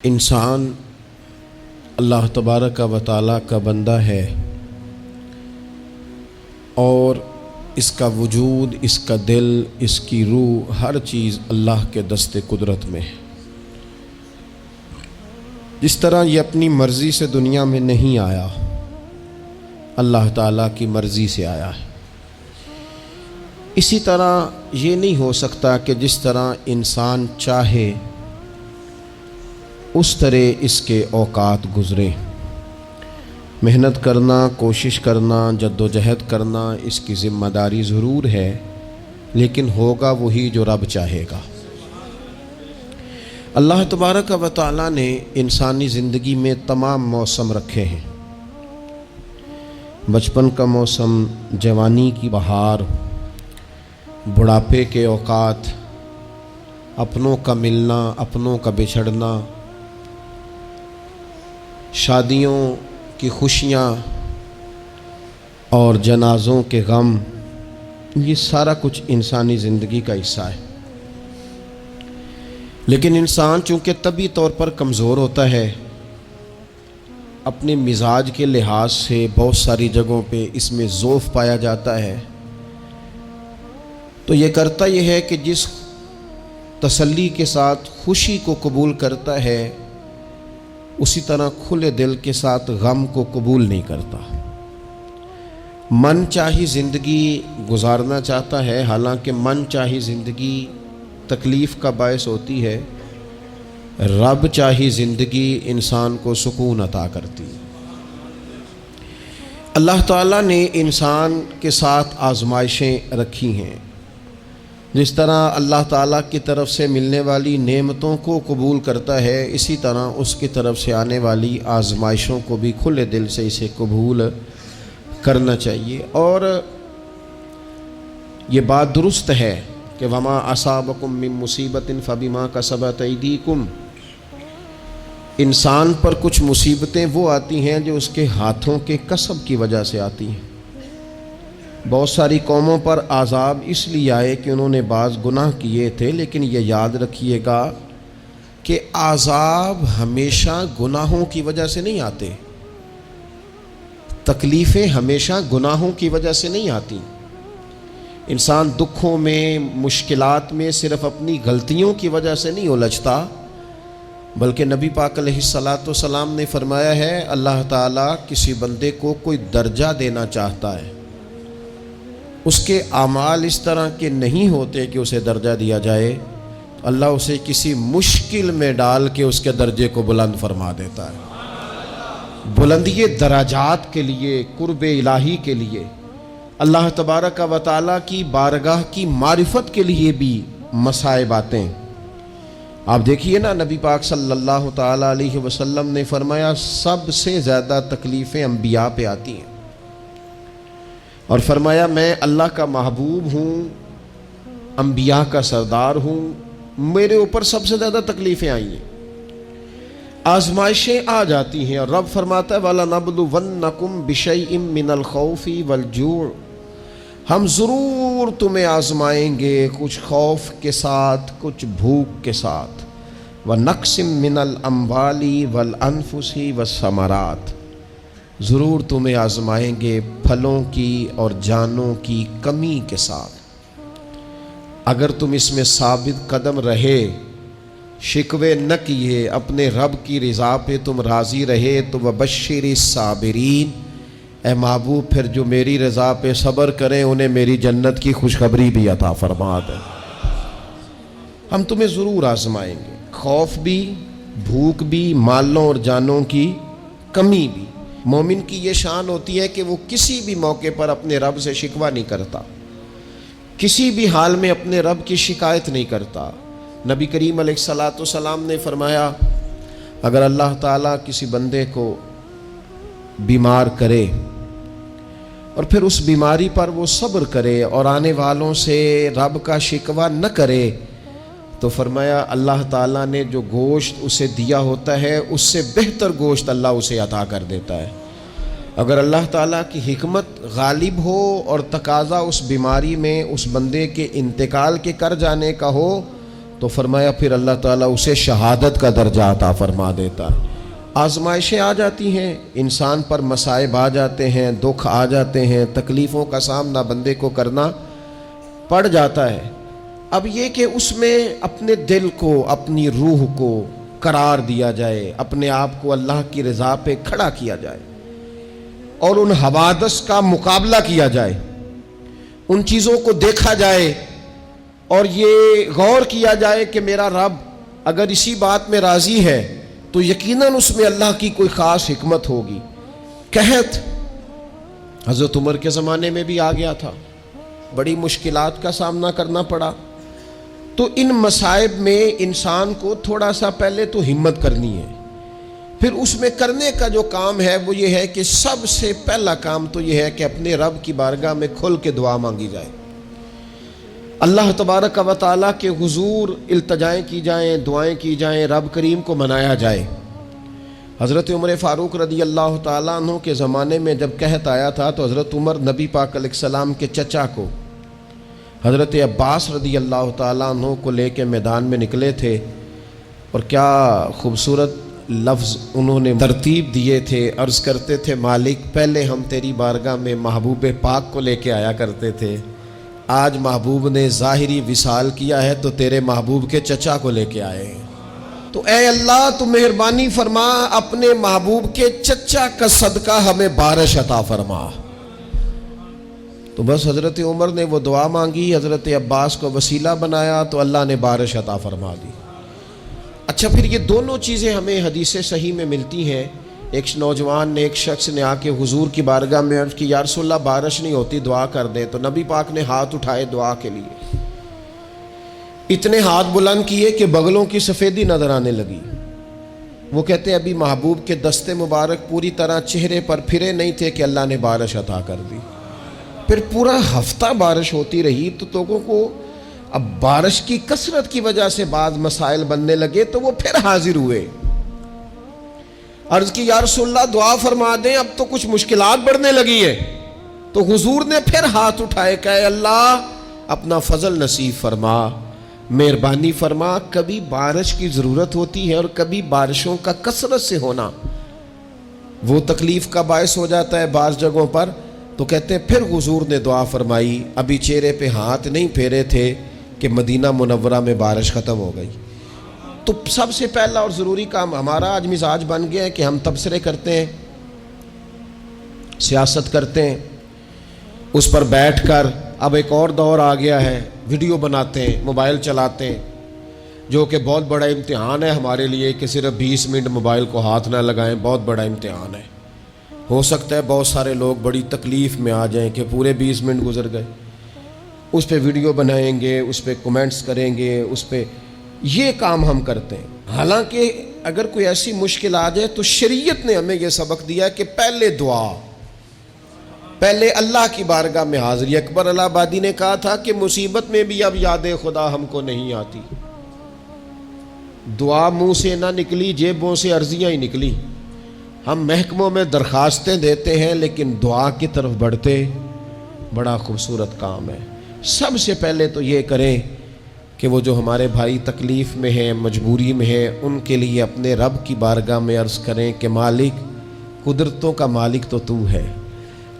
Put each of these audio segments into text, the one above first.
انسان اللہ تبارک و تعالیٰ کا بندہ ہے اور اس کا وجود، اس کا دل، اس کی روح، ہر چیز اللہ کے دست قدرت میں ہے۔ جس طرح یہ اپنی مرضی سے دنیا میں نہیں آیا، اللہ تعالیٰ کی مرضی سے آیا ہے، اسی طرح یہ نہیں ہو سکتا کہ جس طرح انسان چاہے اس طرح اس کے اوقات گزرے۔ محنت کرنا، کوشش کرنا، جد و جہد کرنا اس کی ذمہ داری ضرور ہے، لیکن ہوگا وہی جو رب چاہے گا۔ اللہ تبارک و تعالیٰ نے انسانی زندگی میں تمام موسم رکھے ہیں۔ بچپن کا موسم، جوانی کی بہار، بڑھاپے کے اوقات، اپنوں کا ملنا، اپنوں کا بچھڑنا، شادیوں کی خوشیاں اور جنازوں کے غم، یہ سارا کچھ انسانی زندگی کا حصہ ہے۔ لیکن انسان چونکہ طبعی طور پر کمزور ہوتا ہے، اپنے مزاج کے لحاظ سے بہت ساری جگہوں پہ اس میں ضعف پایا جاتا ہے، تو یہ کرتا یہ ہے کہ جس تسلی کے ساتھ خوشی کو قبول کرتا ہے، اسی طرح کھلے دل کے ساتھ غم کو قبول نہیں کرتا۔ من چاہی زندگی گزارنا چاہتا ہے، حالانکہ من چاہی زندگی تکلیف کا باعث ہوتی ہے، رب چاہی زندگی انسان کو سکون عطا کرتی ہے۔ اللہ تعالیٰ نے انسان کے ساتھ آزمائشیں رکھی ہیں۔ جس طرح اللہ تعالیٰ کی طرف سے ملنے والی نعمتوں کو قبول کرتا ہے، اسی طرح اس کی طرف سے آنے والی آزمائشوں کو بھی کھلے دل سے اسے قبول کرنا چاہیے۔ اور یہ بات درست ہے کہ وما اصابکم من مصیبت فبما کسبت ایدیکم، انسان پر کچھ مصیبتیں وہ آتی ہیں جو اس کے ہاتھوں کے کسب کی وجہ سے آتی ہیں۔ بہت ساری قوموں پر عذاب اس لیے آئے کہ انہوں نے بعض گناہ کیے تھے، لیکن یہ یاد رکھیے گا کہ عذاب ہمیشہ گناہوں کی وجہ سے نہیں آتے، تکلیفیں ہمیشہ گناہوں کی وجہ سے نہیں آتی۔ انسان دکھوں میں، مشکلات میں صرف اپنی غلطیوں کی وجہ سے نہیں الجھتا، بلکہ نبی پاک علیہ الصلاۃ والسلام نے فرمایا ہے اللہ تعالیٰ کسی بندے کو کوئی درجہ دینا چاہتا ہے، اس کے اعمال اس طرح کے نہیں ہوتے کہ اسے درجہ دیا جائے، اللہ اسے کسی مشکل میں ڈال کے اس کے درجے کو بلند فرما دیتا ہے۔ بلندی درجات کے لیے، قرب الہی کے لیے، اللہ تبارک و تعالیٰ کی بارگاہ کی معرفت کے لیے بھی مصائب آتے ہیں۔ آپ دیکھیے نا، نبی پاک صلی اللہ تعالیٰ علیہ وسلم نے فرمایا سب سے زیادہ تکلیفیں انبیاء پہ آتی ہیں، اور فرمایا میں اللہ کا محبوب ہوں، انبیاء کا سردار ہوں، میرے اوپر سب سے زیادہ تکلیفیں آئی ہیں، آزمائشیں آ جاتی ہیں، اور رب فرماتا ہے وَلَنَبْلُوَنَّكُمْ بِشَيْءٍ مِّنَ الْخَوْفِ وَالْجُوعِ، ہم ضرور تمہیں آزمائیں گے کچھ خوف کے ساتھ، کچھ بھوک کے ساتھ، وَنَقْصٍ مِّنَ الْأَمْوَالِ وَالْأَنفُسِ وَالثَّمَرَاتِ، ضرور تمہیں آزمائیں گے پھلوں کی اور جانوں کی کمی کے ساتھ۔ اگر تم اس میں ثابت قدم رہے، شکوے نہ کیے، اپنے رب کی رضا پہ تم راضی رہے، تو وَبَشِّرِ الصَّابِرِينَ، اے محبوب پھر جو میری رضا پہ صبر کریں انہیں میری جنت کی خوشخبری بھی عطا فرما دے۔ ہم تمہیں ضرور آزمائیں گے، خوف بھی، بھوک بھی، مالوں اور جانوں کی کمی بھی۔ مومن کی یہ شان ہوتی ہے کہ وہ کسی بھی موقع پر اپنے رب سے شکوہ نہیں کرتا، کسی بھی حال میں اپنے رب کی شکایت نہیں کرتا۔ نبی کریم علیہ الصلاۃ والسلام نے فرمایا اگر اللہ تعالیٰ کسی بندے کو بیمار کرے اور پھر اس بیماری پر وہ صبر کرے اور آنے والوں سے رب کا شکوہ نہ کرے، تو فرمایا اللہ تعالیٰ نے جو گوشت اسے دیا ہوتا ہے اس سے بہتر گوشت اللہ اسے عطا کر دیتا ہے۔ اگر اللہ تعالیٰ کی حکمت غالب ہو اور تقاضا اس بیماری میں اس بندے کے انتقال کے کر جانے کا ہو، تو فرمایا پھر اللہ تعالیٰ اسے شہادت کا درجہ عطا فرما دیتا ہے۔ آزمائشیں آ جاتی ہیں، انسان پر مصائب آ جاتے ہیں، دکھ آ جاتے ہیں، تکلیفوں کا سامنا بندے کو کرنا پڑ جاتا ہے۔ اب یہ کہ اس میں اپنے دل کو، اپنی روح کو قرار دیا جائے، اپنے آپ کو اللہ کی رضا پہ کھڑا کیا جائے اور ان حوادث کا مقابلہ کیا جائے، ان چیزوں کو دیکھا جائے اور یہ غور کیا جائے کہ میرا رب اگر اسی بات میں راضی ہے تو یقیناً اس میں اللہ کی کوئی خاص حکمت ہوگی۔ قحط حضرت عمر کے زمانے میں بھی آ گیا تھا، بڑی مشکلات کا سامنا کرنا پڑا۔ تو ان مصائب میں انسان کو تھوڑا سا پہلے تو ہمت کرنی ہے، پھر اس میں کرنے کا جو کام ہے وہ یہ ہے کہ سب سے پہلا کام تو یہ ہے کہ اپنے رب کی بارگاہ میں کھل کے دعا مانگی جائے، اللہ تبارک و تعالیٰ کے حضور التجائیں کی جائیں، دعائیں کی جائیں، رب کریم کو منایا جائے۔ حضرت عمر فاروق رضی اللہ تعالیٰ عنہ کے زمانے میں جب قحط آیا تھا تو حضرت عمر نبی پاک علیہ السلام کے چچا کو حضرت عباس رضی اللہ تعالیٰ عنہ کو لے کے میدان میں نکلے تھے، اور کیا خوبصورت لفظ انہوں نے ترتیب دیے تھے، عرض کرتے تھے مالک پہلے ہم تیری بارگاہ میں محبوب پاک کو لے کے آیا کرتے تھے، آج محبوب نے ظاہری وصال کیا ہے تو تیرے محبوب کے چچا کو لے کے آئے ہیں، تو اے اللہ تو مہربانی فرما، اپنے محبوب کے چچا کا صدقہ ہمیں بارش عطا فرما۔ تو بس حضرت عمر نے وہ دعا مانگی، حضرت عباس کو وسیلہ بنایا تو اللہ نے بارش عطا فرما دی۔ اچھا، پھر یہ دونوں چیزیں ہمیں حدیث صحیح میں ملتی ہیں۔ ایک نوجوان نے، ایک شخص نے آ کے حضور کی بارگاہ میں عرض کی یا رسول اللہ بارش نہیں ہوتی، دعا کر دیں، تو نبی پاک نے ہاتھ اٹھائے دعا کے لیے، اتنے ہاتھ بلند کیے کہ بغلوں کی سفیدی نظر آنے لگی۔ وہ کہتے ابھی محبوب کے دستے مبارک پوری طرح چہرے پر پھرے نہیں تھے کہ اللہ نے بارش عطا کر دی۔ پھر پورا ہفتہ بارش ہوتی رہی تو لوگوں کو اب بارش کی کثرت کی وجہ سے بعض مسائل بننے لگے، تو وہ پھر حاضر ہوئے، عرض کی یا رسول اللہ دعا فرما دیں، اب تو کچھ مشکلات بڑھنے لگی ہیں۔ تو حضور نے پھر ہاتھ اٹھائے کہ اے اللہ اپنا فضل نصیب فرما، مہربانی فرما، کبھی بارش کی ضرورت ہوتی ہے اور کبھی بارشوں کا کثرت سے ہونا وہ تکلیف کا باعث ہو جاتا ہے بعض جگہوں پر۔ تو کہتے ہیں پھر حضور نے دعا فرمائی، ابھی چہرے پہ ہاتھ نہیں پھیرے تھے کہ مدینہ منورہ میں بارش ختم ہو گئی۔ تو سب سے پہلا اور ضروری کام ہمارا آج مزاج بن گیا ہے کہ ہم تبصرے کرتے ہیں، سیاست کرتے ہیں، اس پر بیٹھ کر، اب ایک اور دور آ گیا ہے، ویڈیو بناتے ہیں، موبائل چلاتے ہیں، جو کہ بہت بڑا امتحان ہے ہمارے لیے کہ صرف 20 منٹ موبائل کو ہاتھ نہ لگائیں، بہت بڑا امتحان ہے۔ ہو سکتا ہے بہت سارے لوگ بڑی تکلیف میں آ جائیں کہ پورے 20 منٹ گزر گئے، اس پہ ویڈیو بنائیں گے، اس پہ کومنٹس کریں گے، اس پہ یہ کام ہم کرتے ہیں۔ حالانکہ اگر کوئی ایسی مشکل آ جائے تو شریعت نے ہمیں یہ سبق دیا کہ پہلے دعا، پہلے اللہ کی بارگاہ میں حاضری۔ اکبر الہ آبادی نے کہا تھا کہ مصیبت میں بھی اب یاد خدا ہم کو نہیں آتی، دعا منہ سے نہ نکلی، جیبوں سے عرضیاں ہی نکلی۔ ہم محکموں میں درخواستیں دیتے ہیں لیکن دعا کی طرف بڑھتے بڑا خوبصورت کام ہے۔ سب سے پہلے تو یہ کریں کہ وہ جو ہمارے بھائی تکلیف میں ہیں، مجبوری میں ہیں، ان کے لیے اپنے رب کی بارگاہ میں عرض کریں کہ مالک، قدرتوں کا مالک تو تو ہے،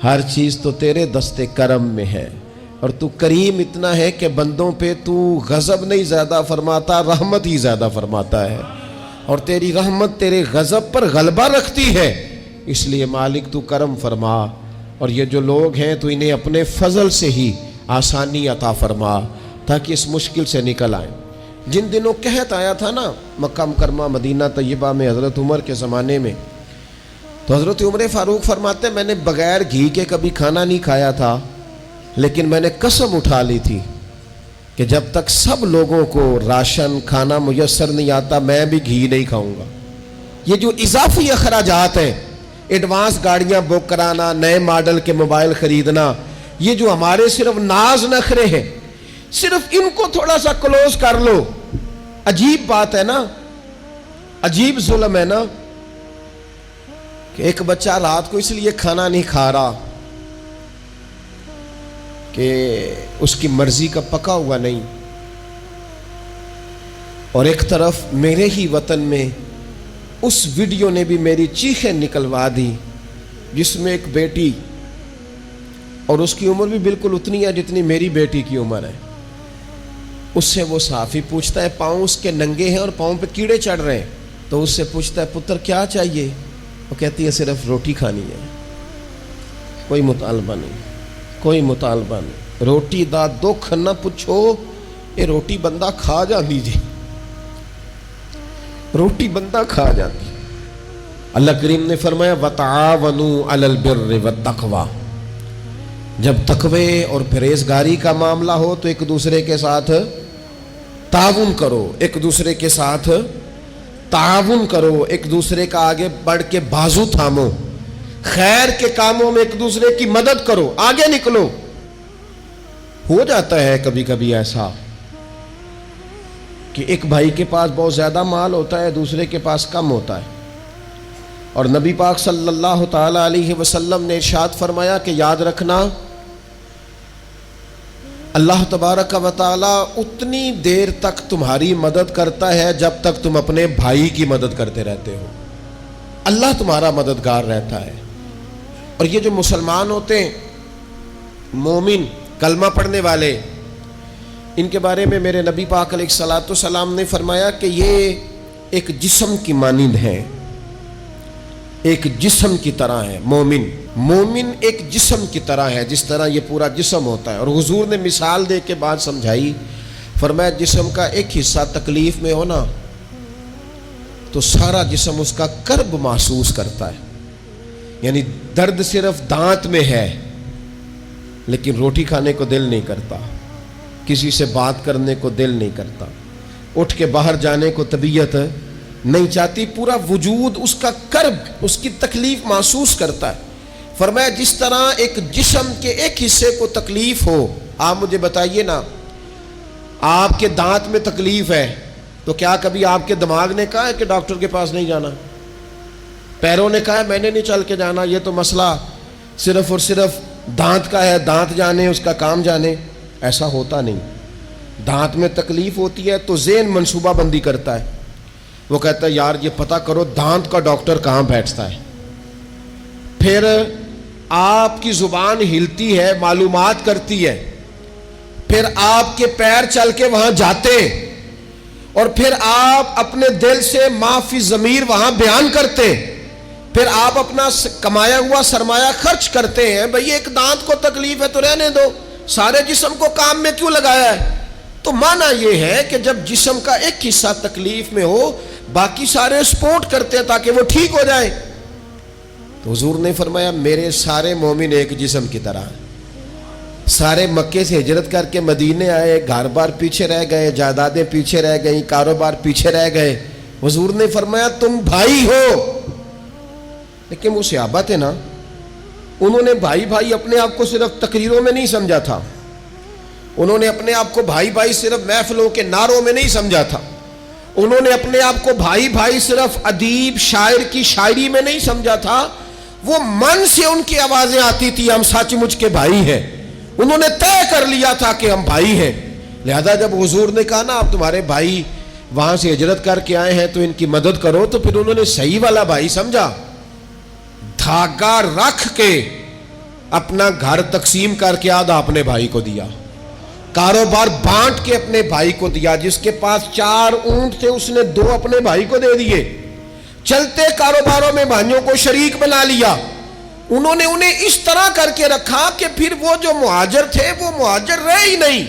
ہر چیز تو تیرے دستے کرم میں ہے، اور تو کریم اتنا ہے کہ بندوں پہ تو غضب نہیں زیادہ فرماتا، رحمت ہی زیادہ فرماتا ہے، اور تیری رحمت تیرے غضب پر غلبہ رکھتی ہے، اس لیے مالک تو کرم فرما، اور یہ جو لوگ ہیں تو انہیں اپنے فضل سے ہی آسانی عطا فرما تاکہ اس مشکل سے نکل آئیں۔ جن دنوں قحط آیا تھا نا مکہ مکرمہ مدینہ طیبہ میں حضرت عمر کے زمانے میں، تو حضرت عمر فاروق فرماتے ہیں میں نے بغیر گھی کے کبھی کھانا نہیں کھایا تھا، لیکن میں نے قسم اٹھا لی تھی کہ جب تک سب لوگوں کو راشن کھانا میسر نہیں آتا میں بھی گھی نہیں کھاؤں گا۔ یہ جو اضافی اخراجات ہیں، ایڈوانس گاڑیاں بک کرانا، نئے ماڈل کے موبائل خریدنا، یہ جو ہمارے صرف ناز نخرے ہیں، صرف ان کو تھوڑا سا کلوز کر لو۔ عجیب بات ہے نا، عجیب ظلم ہے نا کہ ایک بچہ رات کو اس لیے کھانا نہیں کھا رہا کہ اس کی مرضی کا پکا ہوا نہیں، اور ایک طرف میرے ہی وطن میں اس ویڈیو نے بھی میری چیخیں نکلوا دی جس میں ایک بیٹی، اور اس کی عمر بھی بالکل اتنی ہے جتنی میری بیٹی کی عمر ہے، اس سے وہ صحافی پوچھتا ہے، پاؤں اس کے ننگے ہیں اور پاؤں پہ کیڑے چڑھ رہے ہیں، تو اس سے پوچھتا ہے پتر کیا چاہیے؟ وہ کہتی ہے صرف روٹی کھانی ہے، کوئی مطالبہ نہیں، کوئی مطالبہ نہیں، روٹی دا دکھ نہ پوچھو، یہ روٹی بندہ کھا جاندی جی، روٹی بندہ کھا جاندی۔ اللہ کریم نے فرمایا وَتَعَاوَنُوا عَلَى الْبِرِّ وَالتَّقْوَى، جب تقوی اور پرہیزگاری کا معاملہ ہو تو ایک دوسرے کے ساتھ تعاون کرو، ایک دوسرے کے ساتھ تعاون کرو، ایک دوسرے کا آگے بڑھ کے بازو تھامو، خیر کے کاموں میں ایک دوسرے کی مدد کرو، آگے نکلو۔ ہو جاتا ہے کبھی کبھی ایسا کہ ایک بھائی کے پاس بہت زیادہ مال ہوتا ہے، دوسرے کے پاس کم ہوتا ہے، اور نبی پاک صلی اللہ تعالی علیہ وسلم نے ارشاد فرمایا کہ یاد رکھنا اللہ تبارک و تعالی اتنی دیر تک تمہاری مدد کرتا ہے جب تک تم اپنے بھائی کی مدد کرتے رہتے ہو، اللہ تمہارا مددگار رہتا ہے۔ اور یہ جو مسلمان ہوتے ہیں، مومن، کلمہ پڑھنے والے، ان کے بارے میں میرے نبی پاک علیہ الصلوۃ والسلام نے فرمایا کہ یہ ایک جسم کی مانند ہے، ایک جسم کی طرح ہے۔ مومن ایک جسم کی طرح ہے، جس طرح یہ پورا جسم ہوتا ہے۔ اور حضور نے مثال دے کے بات سمجھائی، فرمایا جسم کا ایک حصہ تکلیف میں ہونا تو سارا جسم اس کا کرب محسوس کرتا ہے، یعنی درد صرف دانت میں ہے لیکن روٹی کھانے کو دل نہیں کرتا، کسی سے بات کرنے کو دل نہیں کرتا، اٹھ کے باہر جانے کو طبیعت نہیں چاہتی، پورا وجود اس کا کرب، اس کی تکلیف محسوس کرتا ہے۔ فرمایا جس طرح ایک جسم کے ایک حصے کو تکلیف ہو، آپ مجھے بتائیے نا، آپ کے دانت میں تکلیف ہے تو کیا کبھی آپ کے دماغ نے کہا ہے کہ ڈاکٹر کے پاس نہیں جانا؟ پیروں نے کہا ہے میں نے نہیں چل کے جانا، یہ تو مسئلہ صرف اور صرف دانت کا ہے، دانت جانے، اس کا کام جانے؟ ایسا ہوتا نہیں۔ دانت میں تکلیف ہوتی ہے تو ذہن منصوبہ بندی کرتا ہے، وہ کہتا ہے یار یہ پتہ کرو دانت کا ڈاکٹر کہاں بیٹھتا ہے، پھر آپ کی زبان ہلتی ہے، معلومات کرتی ہے، پھر آپ کے پیر چل کے وہاں جاتے، اور پھر آپ اپنے دل سے ما فی ضمیر وہاں بیان کرتے، پھر آپ اپنا کمایا ہوا سرمایہ خرچ کرتے ہیں۔ بھئی ایک دانت کو تکلیف ہے تو رہنے دو، سارے جسم کو کام میں کیوں لگایا ہے؟ تو معنی یہ ہے کہ جب جسم کا ایک حصہ تکلیف میں ہو، باقی سارے سپورٹ کرتے ہیں تاکہ وہ ٹھیک ہو جائے۔ تو حضور نے فرمایا میرے سارے مومن ایک جسم کی طرح ہیں۔ سارے مکے سے ہجرت کر کے مدینے آئے، گھر بار پیچھے رہ گئے، جائیدادیں پیچھے رہ گئیں، کاروبار پیچھے رہ گئے، حضور نے فرمایا تم بھائی ہو۔ لیکن وہ صحابہ تھے نا، انہوں نے بھائی بھائی اپنے آپ کو صرف تقریروں میں نہیں سمجھا تھا، انہوں نے اپنے آپ کو بھائی بھائی صرف محفلوں کے نعروں میں نہیں سمجھا تھا، انہوں نے اپنے آپ کو بھائی بھائی صرف ادیب شاعر کی شاعری میں نہیں سمجھا تھا، وہ من سے ان کی آوازیں آتی تھی ہم سچ مچ کے بھائی ہیں، انہوں نے طے کر لیا تھا کہ ہم بھائی ہیں۔ لہذا جب حضور نے کہا نا آپ تمہارے بھائی وہاں سے ہجرت کر کے آئے ہیں تو ان کی مدد کرو، تو پھر انہوں نے صحیح والا بھائی سمجھا، دھاگا رکھ کے اپنا گھر تقسیم کر کے آدھا اپنے بھائی کو دیا، کاروبار بانٹ کے اپنے بھائی کو دیا، جس کے پاس 4 اونٹ تھے اس نے 2 اپنے بھائی کو دے دیے، چلتے کاروباروں میں بھائیوں کو شریک بنا لیا۔ انہوں نے انہیں اس طرح کر کے رکھا کہ پھر وہ جو مہاجر تھے وہ مہاجر رہے ہی نہیں،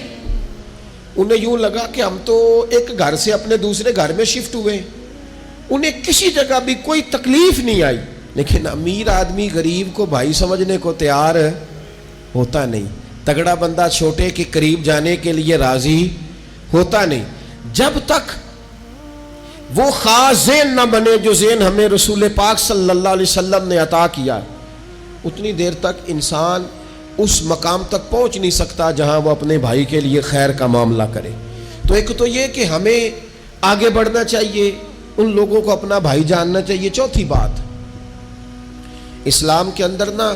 انہیں یوں لگا کہ ہم تو ایک گھر سے اپنے دوسرے گھر میں شفٹ ہوئے، انہیں کسی جگہ بھی کوئی تکلیف نہیں آئی۔ لیکن امیر آدمی غریب کو بھائی سمجھنے کو تیار ہوتا نہیں، تگڑا بندہ چھوٹے کے قریب جانے کے لیے راضی ہوتا نہیں۔ جب تک وہ خاص ذہن نہ بنے جو ذہن ہمیں رسول پاک صلی اللہ علیہ وسلم نے عطا کیا، اتنی دیر تک انسان اس مقام تک پہنچ نہیں سکتا جہاں وہ اپنے بھائی کے لیے خیر کا معاملہ کرے۔ تو ایک تو یہ کہ ہمیں آگے بڑھنا چاہیے، ان لوگوں کو اپنا بھائی جاننا چاہیے۔ چوتھی بات، اسلام کے اندر نا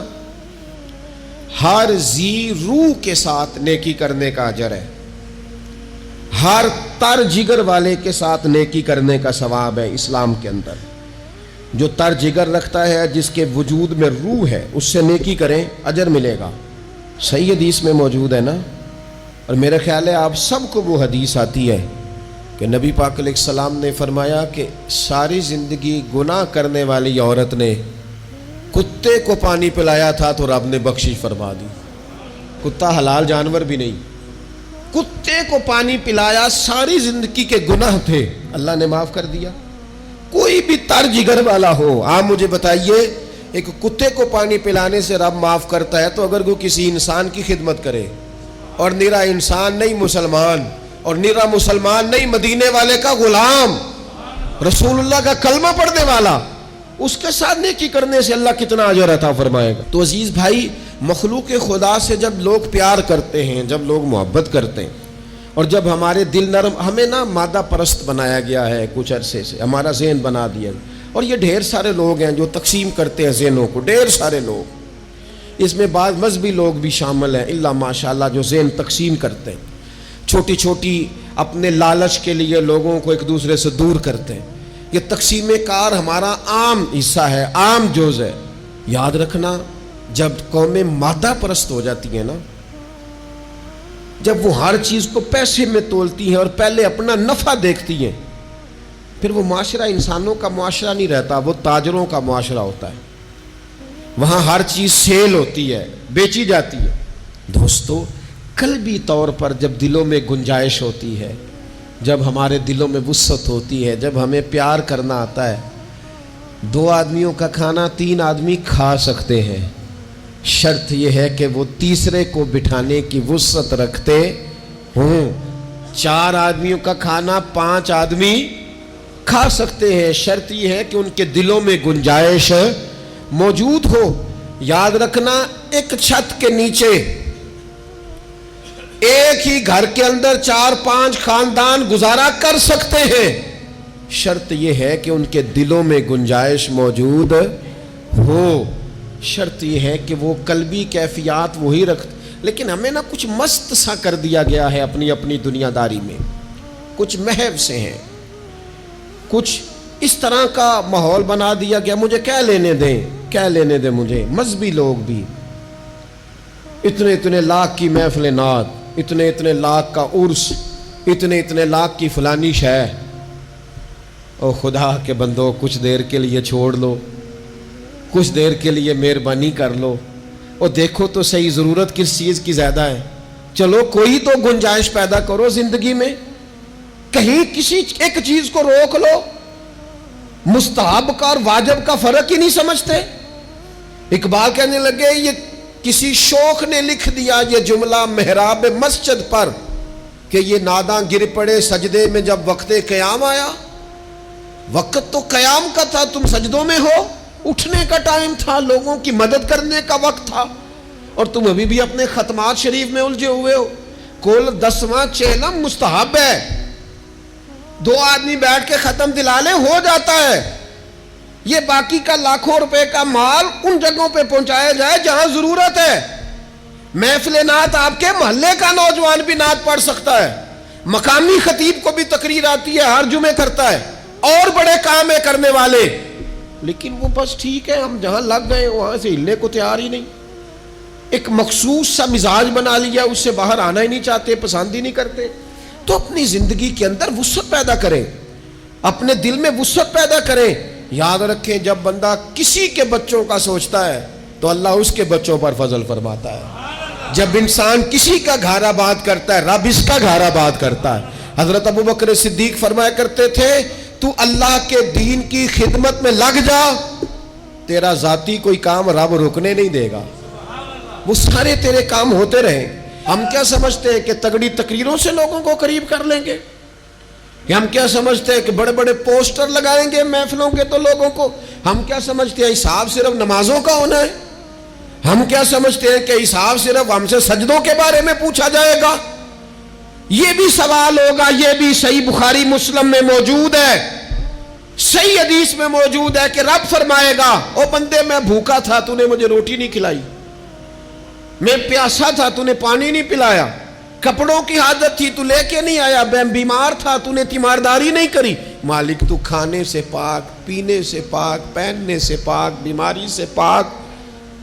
ہر ذی روح کے ساتھ نیکی کرنے کا اجر ہے، ہر تر جگر والے کے ساتھ نیکی کرنے کا ثواب ہے اسلام کے اندر. جو تر جگر رکھتا ہے، جس کے وجود میں روح ہے، اس سے نیکی کریں، اجر ملے گا. صحیح حدیث میں موجود ہے نا. اور میرا خیال ہے آپ سب کو وہ حدیث آتی ہے کہ نبی پاک علیہ السلام نے فرمایا کہ ساری زندگی گناہ کرنے والی عورت نے کتے کو پانی پلایا تھا تو رب نے بخشش فرما دی. کتا حلال جانور بھی نہیں، کتے کو پانی پلایا، ساری زندگی کے گناہ تھے، اللہ نے معاف کر دیا. کوئی بھی تر جگر والا ہو، آپ مجھے بتائیے ایک کتے کو پانی پلانے سے رب معاف کرتا ہے، تو اگر وہ کسی انسان کی خدمت کرے، اور نرا انسان نہیں مسلمان، اور نرا مسلمان نہیں مدینے والے کا غلام، رسول اللہ کا کلمہ پڑھنے والا، اس کے ساتھ نیکی کرنے سے اللہ کتنا اجر عطا فرمائے گا. تو عزیز بھائی، مخلوق خدا سے جب لوگ پیار کرتے ہیں، جب لوگ محبت کرتے ہیں، اور جب ہمارے دل نرم، ہمیں نا مادہ پرست بنایا گیا ہے کچھ عرصے سے، ہمارا ذہن بنا دیا. اور یہ ڈھیر سارے لوگ ہیں جو تقسیم کرتے ہیں ذہنوں کو، ڈھیر سارے لوگ، اس میں بعض مذہبی لوگ بھی شامل ہیں الا ماشاءاللہ، جو ذہن تقسیم کرتے ہیں، چھوٹی چھوٹی اپنے لالچ کے لیے لوگوں کو ایک دوسرے سے دور کرتے ہیں. یہ تقسیم کار ہمارا عام حصہ ہے، عام جز ہے. یاد رکھنا، جب قومیں مادہ پرست ہو جاتی ہیں نا، جب وہ ہر چیز کو پیسے میں تولتی ہیں اور پہلے اپنا نفع دیکھتی ہیں، پھر وہ معاشرہ انسانوں کا معاشرہ نہیں رہتا، وہ تاجروں کا معاشرہ ہوتا ہے. وہاں ہر چیز سیل ہوتی ہے، بیچی جاتی ہے. دوستو، قلبی طور پر جب دلوں میں گنجائش ہوتی ہے، جب ہمارے دلوں میں وسعت ہوتی ہے، جب ہمیں پیار کرنا آتا ہے، 2 آدمیوں کا کھانا 3 آدمی کھا سکتے ہیں. شرط یہ ہے کہ وہ تیسرے کو بٹھانے کی وسعت رکھتے ہوں. 4 آدمیوں کا کھانا 5 آدمی کھا سکتے ہیں. شرط یہ ہے کہ ان کے دلوں میں گنجائش موجود ہو. یاد رکھنا، ایک چھت کے نیچے ایک ہی گھر کے اندر 4-5 خاندان گزارا کر سکتے ہیں. شرط یہ ہے کہ ان کے دلوں میں گنجائش موجود ہو. شرط یہ ہے کہ وہ قلبی کیفیات وہی رکھتے. لیکن ہمیں نا کچھ مست سا کر دیا گیا ہے اپنی اپنی دنیا داری میں، کچھ محو سے ہیں، کچھ اس طرح کا ماحول بنا دیا گیا. مجھے کیا لینے دیں مجھے. مذہبی لوگ بھی اتنے لاکھ کی محفل نعت، اتنے لاکھ کا عرس، اتنے لاکھ کی فلانی شے. او خدا کے بندو، کچھ دیر کے لیے چھوڑ لو، کچھ دیر کے لیے مہربانی کر لو، اور دیکھو تو صحیح ضرورت کس چیز کی زیادہ ہے. چلو کوئی تو گنجائش پیدا کرو زندگی میں، کہیں کسی ایک چیز کو روک لو. مستحب کا اور واجب کا فرق ہی نہیں سمجھتے. اقبال کہنے لگے، یہ کسی شوخ نے لکھ دیا یہ جملہ محراب مسجد پر کہ یہ ناداں گر پڑے سجدے میں جب وقت قیام آیا. وقت تو قیام کا تھا، تم سجدوں میں ہو. اٹھنے کا ٹائم تھا، لوگوں کی مدد کرنے کا وقت تھا، اور تم ابھی بھی اپنے ختمات شریف میں الجھے ہوئے ہو. کل 10واں چہلم مستحب ہے، 2 آدمی بیٹھ کے ختم دلا لیں، ہو جاتا ہے. یہ باقی کا لاکھوں روپے کا مال ان جگہوں پہ پہنچایا جائے جہاں ضرورت ہے. محفل نعت آپ کے محلے کا نوجوان بھی نعت پڑھ سکتا ہے، مقامی خطیب کو بھی تقریر آتی ہے، ہر جمعے کرتا ہے، اور بڑے کام ہے کرنے والے. لیکن وہ بس ٹھیک ہے، ہم جہاں لگ گئے وہاں سے ہلنے کو تیار ہی نہیں. ایک مخصوص سا مزاج بنا لیا، اس سے باہر آنا ہی نہیں چاہتے، پسند ہی نہیں کرتے. تو اپنی زندگی کے اندر وسعت پیدا کریں، اپنے دل میں وسعت پیدا کریں. یاد رکھیں، جب بندہ کسی کے بچوں کا سوچتا ہے تو اللہ اس کے بچوں پر فضل فرماتا ہے. جب انسان کسی کا گھر آباد کرتا ہے، رب اس کا گھر آباد کرتا ہے. حضرت ابوبکر صدیق فرمایا کرتے تھے، تو اللہ کے دین کی خدمت میں لگ جا، تیرا ذاتی کوئی کام رب رکنے نہیں دے گا، وہ سارے تیرے کام ہوتے رہیں. ہم کیا سمجھتے ہیں کہ تگڑی تقریروں سے لوگوں کو قریب کر لیں گے؟ کہ ہم کیا سمجھتے ہیں کہ بڑے بڑے پوسٹر لگائیں گے محفلوں کے تو لوگوں کو؟ ہم کیا سمجھتے ہیں حساب صرف نمازوں کا ہونا ہے؟ ہم کیا سمجھتے ہیں کہ حساب صرف ہم سے سجدوں کے بارے میں پوچھا جائے گا؟ یہ بھی سوال ہوگا. یہ بھی صحیح بخاری مسلم میں موجود ہے، صحیح حدیث میں موجود ہے کہ رب فرمائے گا، او بندے میں بھوکا تھا تو نے مجھے روٹی نہیں کھلائی، میں پیاسا تھا تو نے پانی نہیں پلایا، کپڑوں کی حاجت تھی تو لے کے نہیں آیا، بیمار تھا تو نے تیمارداری نہیں کری، مالک تو کھانے سے پاک، پینے سے پاک، پہننے سے پاک، بیماری سے پاک۔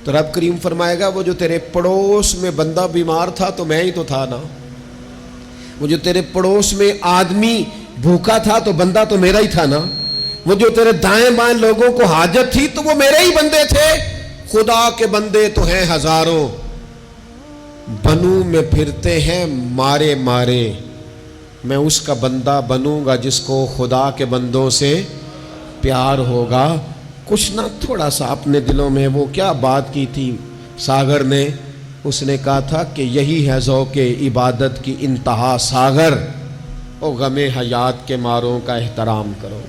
تو رب کریم فرمائے گا وہ جو تیرے پڑوس میں بندہ بیمار تھا تو میں ہی تو تھا نا، وہ جو تیرے پڑوس میں آدمی بھوکا تھا تو بندہ تو میرا ہی تھا نا، وہ جو تیرے دائیں بائیں لوگوں کو حاجت تھی تو وہ میرے ہی بندے تھے۔ خدا کے بندے تو ہیں ہزاروں، بنوں میں پھرتے ہیں مارے مارے، میں اس کا بندہ بنوں گا جس کو خدا کے بندوں سے پیار ہوگا۔ کچھ نہ تھوڑا سا اپنے دلوں میں وہ کیا بات کی تھی ساگر نے، اس نے کہا تھا کہ یہی ہے ذوق عبادت کی انتہا ساگر، او غم حیات کے ماروں کا احترام کرو۔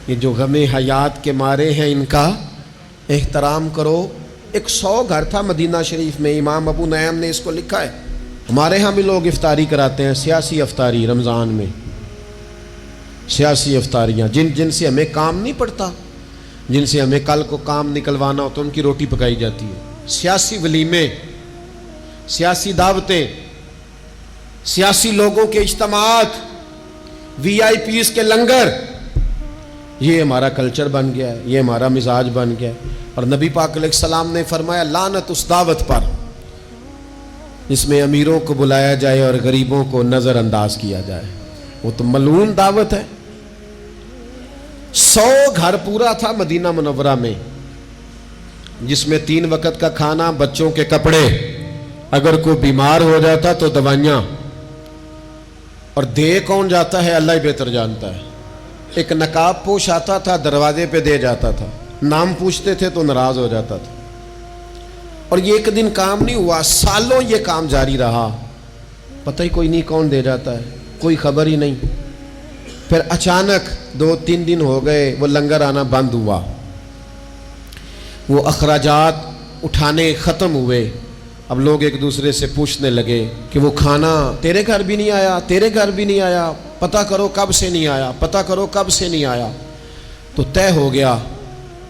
یہ جو غم حیات کے مارے ہیں ان کا احترام کرو۔ 100 گھر تھا مدینہ شریف میں، امام ابو نعیم نے اس کو لکھا ہے۔ ہمارے ہاں بھی لوگ افطاری کراتے ہیں، سیاسی افطاری رمضان میں، سیاسی افطاریاں جن سے ہمیں کام نہیں پڑتا، جن سے ہمیں کل کو کام نکلوانا ہوتا، ان کی روٹی پکائی جاتی ہے۔ سیاسی ولیمے، سیاسی دعوتیں، سیاسی لوگوں کے اجتماعات، VIP کے لنگر، یہ ہمارا کلچر بن گیا ہے، یہ ہمارا مزاج بن گیا ہے۔ اور نبی پاک علیہ السلام نے فرمایا لعنت اس دعوت پر جس میں امیروں کو بلایا جائے اور غریبوں کو نظر انداز کیا جائے، وہ تو ملعون دعوت ہے۔ 100 گھر پورا تھا مدینہ منورہ میں، جس میں 3 وقت کا کھانا، بچوں کے کپڑے، اگر کوئی بیمار ہو جاتا تو دوائیاں، اور دے کون جاتا ہے اللہ ہی بہتر جانتا ہے۔ ایک نقاب پوش آتا تھا، دروازے پہ دے جاتا تھا، نام پوچھتے تھے تو ناراض ہو جاتا تھا، اور یہ ایک دن کام نہیں ہوا، سالوں یہ کام جاری رہا، پتہ ہی کوئی نہیں کون دے جاتا ہے، کوئی خبر ہی نہیں۔ پھر اچانک 2-3 دن ہو گئے، وہ لنگر آنا بند ہوا، وہ اخراجات اٹھانے ختم ہوئے۔ اب لوگ ایک دوسرے سے پوچھنے لگے کہ وہ کھانا تیرے گھر بھی نہیں آیا، تیرے گھر بھی نہیں آیا، پتہ کرو کب سے نہیں آیا، پتہ کرو کب سے نہیں آیا۔ تو طے ہو گیا،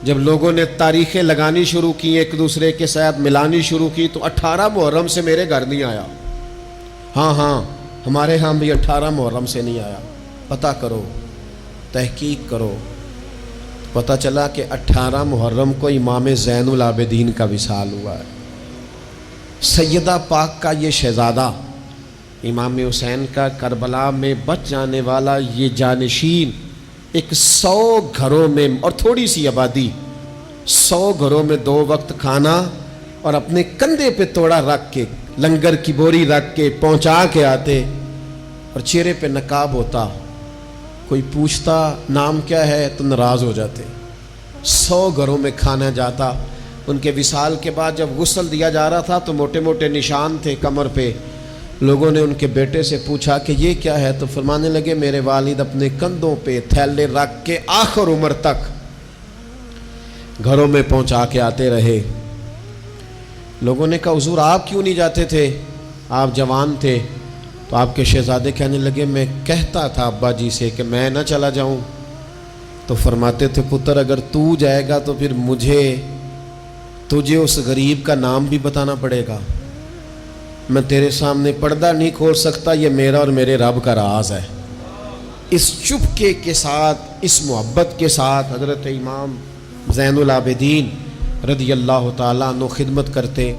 جب لوگوں نے تاریخیں لگانی شروع کی، ایک دوسرے کے ساتھ ملانی شروع کی، تو 18 محرم سے میرے گھر نہیں آیا، ہاں ہمارے ہاں بھی 18 محرم سے نہیں آیا، پتہ کرو، تحقیق کرو۔ پتہ چلا کہ 18 محرم کو امام زین العابدین کا وصال ہوا ہے۔ سیدہ پاک کا یہ شہزادہ، امام حسین کا کربلا میں بچ جانے والا یہ جانشین، ایک 100 گھروں میں اور تھوڑی سی آبادی، 100 گھروں میں 2 وقت کھانا، اور اپنے کندھے پہ توڑا رکھ کے، لنگر کی بوری رکھ کے پہنچا کے آتے، اور چہرے پہ نقاب ہوتا، کوئی پوچھتا نام کیا ہے تو ناراض ہو جاتے۔ 100 گھروں میں کھانا جاتا۔ ان کے وصال کے بعد جب غسل دیا جا رہا تھا تو موٹے موٹے نشان تھے کمر پہ۔ لوگوں نے ان کے بیٹے سے پوچھا کہ یہ کیا ہے، تو فرمانے لگے میرے والد اپنے کندھوں پہ تھیلے رکھ کے آخر عمر تک گھروں میں پہنچا کے آتے رہے۔ لوگوں نے کہا حضور آپ کیوں نہیں جاتے تھے، آپ جوان تھے؟ تو آپ کے شہزادے کہنے لگے میں کہتا تھا ابا جی سے کہ میں نہ چلا جاؤں، تو فرماتے تھے پتر اگر تو جائے گا تو پھر تجھے اس غریب کا نام بھی بتانا پڑے گا، میں تیرے سامنے پردہ نہیں کھول سکتا، یہ میرا اور میرے رب کا راز ہے۔ اس چپکے کے ساتھ، اس محبت کے ساتھ حضرت امام زین العابدین رضی اللہ تعالیٰ عنہ خدمت کرتے۔